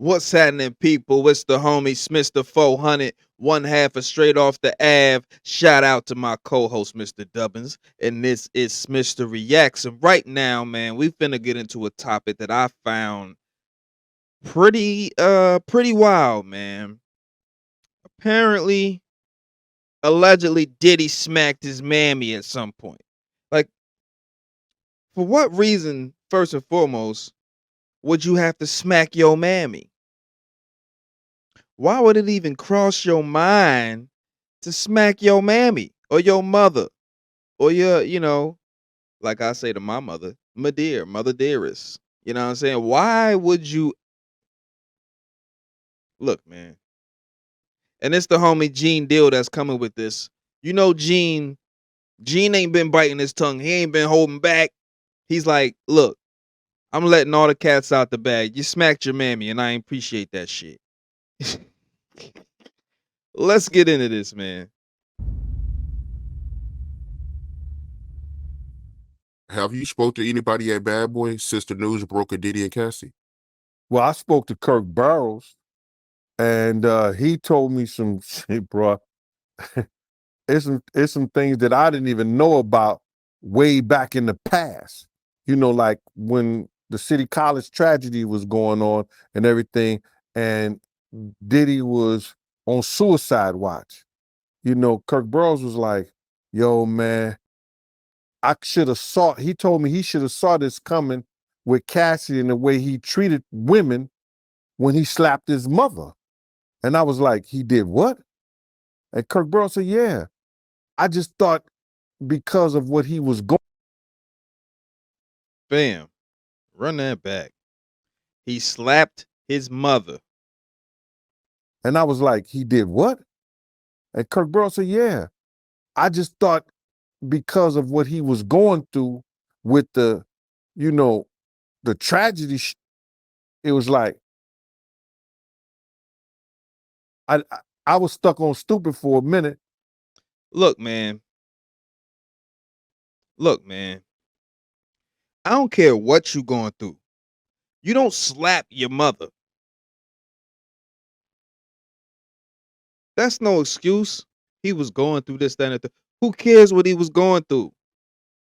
What's happening, people? It's the homie Smitster 400, one half of Straight Off the Ave. Shout out to my co-host, Mr. Dubbins, and this is Smitster Reacts. And right now, man, we finna get into a topic that I found pretty wild, man. Apparently, allegedly, Diddy smacked his mammy at some point. Like, for what reason? First and foremost, would you have to smack your mammy? Why would it even cross your mind to smack your mammy or your mother or your, like I say to my mother, my dear, mother dearest? You know what I'm saying? Why would you look, man? And it's the homie Gene Deal that's coming with this. You know, Gene ain't been biting his tongue. He ain't been holding back. He's like, look, I'm letting all the cats out the bag. You smacked your mammy, and I ain't appreciate that shit. Let's get into this, man. Have you spoke to anybody at Bad Boy since the news broke of Diddy and Cassie? Well, I spoke to Kirk Barrows, and he told me some shit, bro. It's some things that I didn't even know about way back in the past. Like when the City College tragedy was going on and everything, and Diddy was on suicide watch. Kirk Barrows was like, "Yo, man, I should have saw." He told me he should have saw this coming with Cassie and the way he treated women when he slapped his mother. And I was like, he did what? And Kirk Burrow said, yeah. I just thought because of what he was going. Bam. Run that back. He slapped his mother. And I was like, he did what? And Kirk Burrow said, yeah. I just thought because of what he was going through with the tragedy, it was like, I I was stuck on stupid for a minute. Look, man. Look, man. I don't care what you going through. You don't slap your mother. That's no excuse. He was going through this, that, and the. Who cares what he was going through?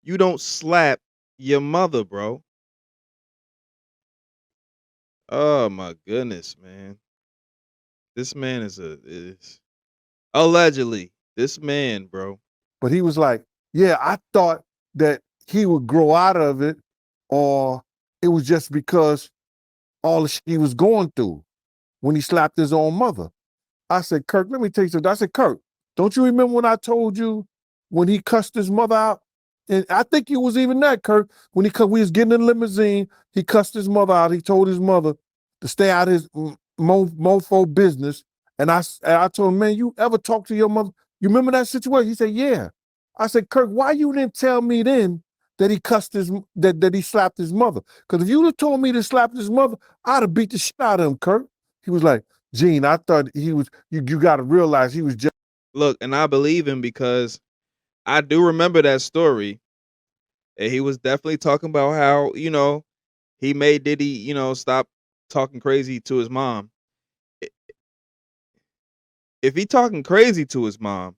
You don't slap your mother, bro. Oh my goodness, man. This man is allegedly this man, bro. But he was like, yeah, I thought that he would grow out of it, or it was just because all the shit he was going through when he slapped his own mother. I said, Kirk, let me tell you something. I said, Kirk, don't you remember when I told you when he cussed his mother out? And I think it was even that, Kirk, when we was getting in the limousine, he cussed his mother out. He told his mother to stay out of his mofo business. And I told him, man, you ever talk to your mother? You remember that situation? He said, yeah. I said, Kirk, why you didn't tell me then that he cussed that he slapped his mother? Because if you'd have told me to slap his mother, I'd have beat the shit out of him, Kirk. He was like, Gene, I thought he was, you got to realize he was just. Look, and I believe him because I do remember that story. And he was definitely talking about how, he made Diddy, stop talking crazy to his mom. If he talking crazy to his mom,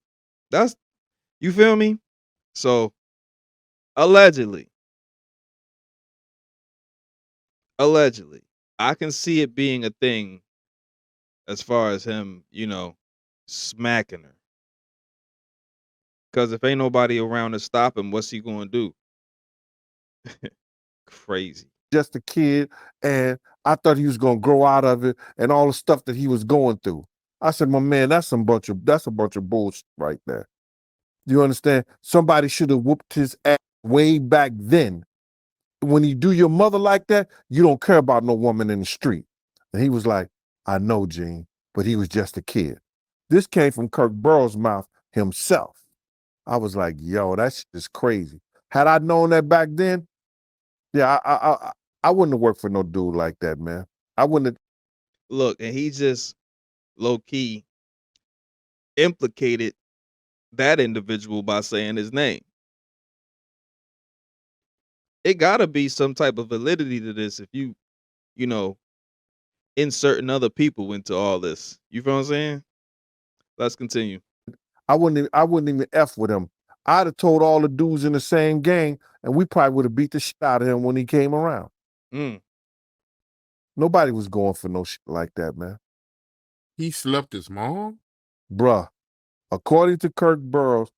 that's you feel me? So allegedly, allegedly, I can see it being a thing as far as him, smacking her. Cause if ain't nobody around to stop him, what's he gonna do? Crazy. Just a kid, and I thought he was gonna grow out of it and all the stuff that he was going through. I said, my man, that's a bunch of bullshit right there. You understand? Somebody should have whooped his ass way back then. When you do your mother like that, you don't care about no woman in the street. And he was like, I know, Gene, but he was just a kid. This came from Kirk Burrow's mouth himself. I was like, yo, that shit is crazy. Had I known that back then, yeah, I wouldn't have worked for no dude like that, man. I wouldn't have. Look, and he just low key implicated that individual by saying his name. It gotta be some type of validity to this if you know, inserting other people into all this. You feel what I'm saying? Let's continue. I wouldn't even F with him. I'd have told all the dudes in the same gang, and we probably would have beat the shit out of him when he came around. Mm. Nobody was going for no shit like that, man. He slept his mom? Bruh, according to Kirk Burrows,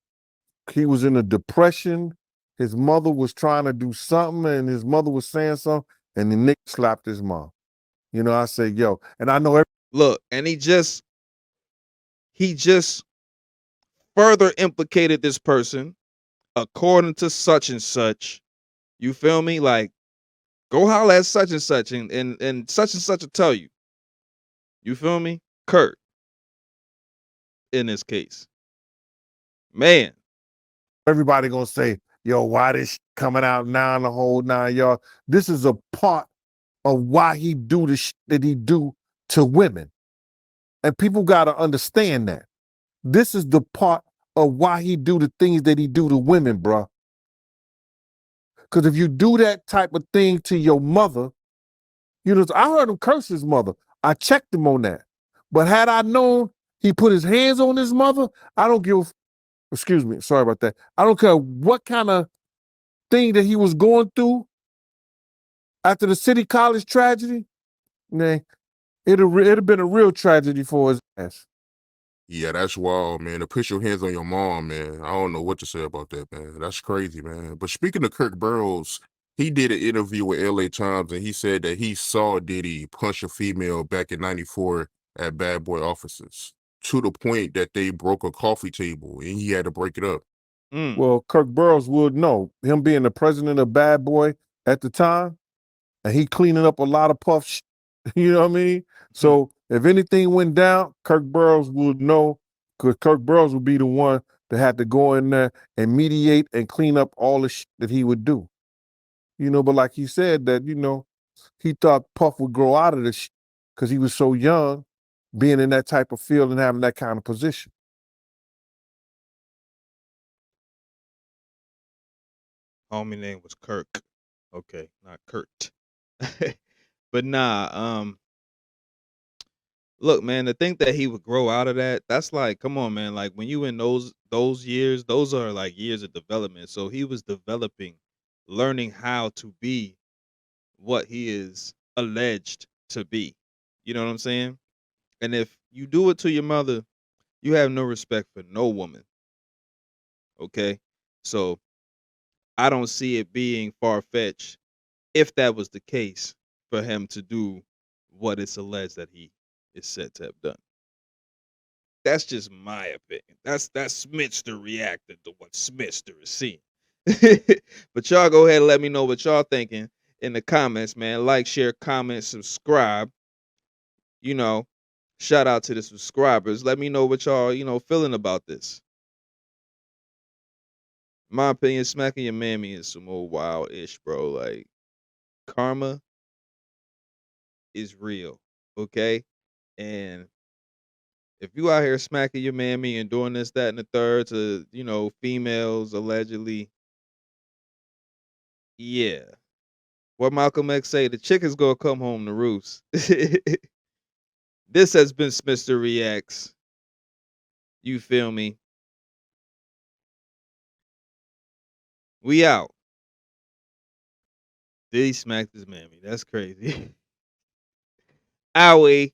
he was in a depression. His mother was trying to do something, and his mother was saying something, and the nigga slapped his mom. You know, I said, yo, and I know Look, and he just further implicated this person according to such and such. You feel me? Like, go holler at such and such, and such will tell you. You feel me? Kurt, in this case. Man. everybody gonna say, yo, why this shit coming out now in the whole 9 yards? This is a part of why he do the shit that he do to women. And people gotta understand that. This is the part of why he do the things that he do to women, bruh. Because if you do that type of thing to your mother, you know, I heard him curse his mother. I checked him on that. But had I known he put his hands on his mother, I don't give, excuse me, sorry about that. I don't care what kind of thing that he was going through after the City College tragedy. Nah, it'd have been a real tragedy for his ass. Yeah, that's wild, man. To put your hands on your mom, man. I don't know what to say about that, man. That's crazy, man. But speaking of Kirk Burrows, he did an interview with LA Times, and he said that he saw Diddy punch a female back in '94 at Bad Boy offices, to the point that they broke a coffee table, and he had to break it up. Mm. Well, Kirk Burrows would know, him being the president of Bad Boy at the time, and he cleaning up a lot of puff shit. You know what I mean? So if anything went down, Kirk Burrows would know, because Kirk Burrows would be the one that had to go in there and mediate and clean up all the shit that he would do. You know, but like he said that, you know, he thought Puff would grow out of this shit because he was so young, being in that type of field and having that kind of position. Homie name was Kirk. Okay, not Kurt. But nah, look, man, to think that he would grow out of that, that's like, come on, man. Like when you in those years, those are like years of development. So he was developing, learning how to be what he is alleged to be. You know what I'm saying? And if you do it to your mother, you have no respect for no woman. Okay? So I don't see it being far fetched if that was the case for him to do what it's alleged that he is said to have done. That's just my opinion. That's Smitster reacting to what Smitster is seeing. But y'all go ahead and let me know what y'all thinking in the comments, man. Like, share, comment, subscribe. You know, shout out to the subscribers. Let me know what y'all, feeling about this. My opinion, smacking your mammy is some old wild-ish, bro. Like, karma is real, okay? And if you out here smacking your mammy and doing this, that, and the third to, females allegedly, yeah. What Malcolm X say, the chicken's gonna come home to roost. This has been Smitster Reacts. You feel me? We out. Diddy smacked his mammy. That's crazy. Owie.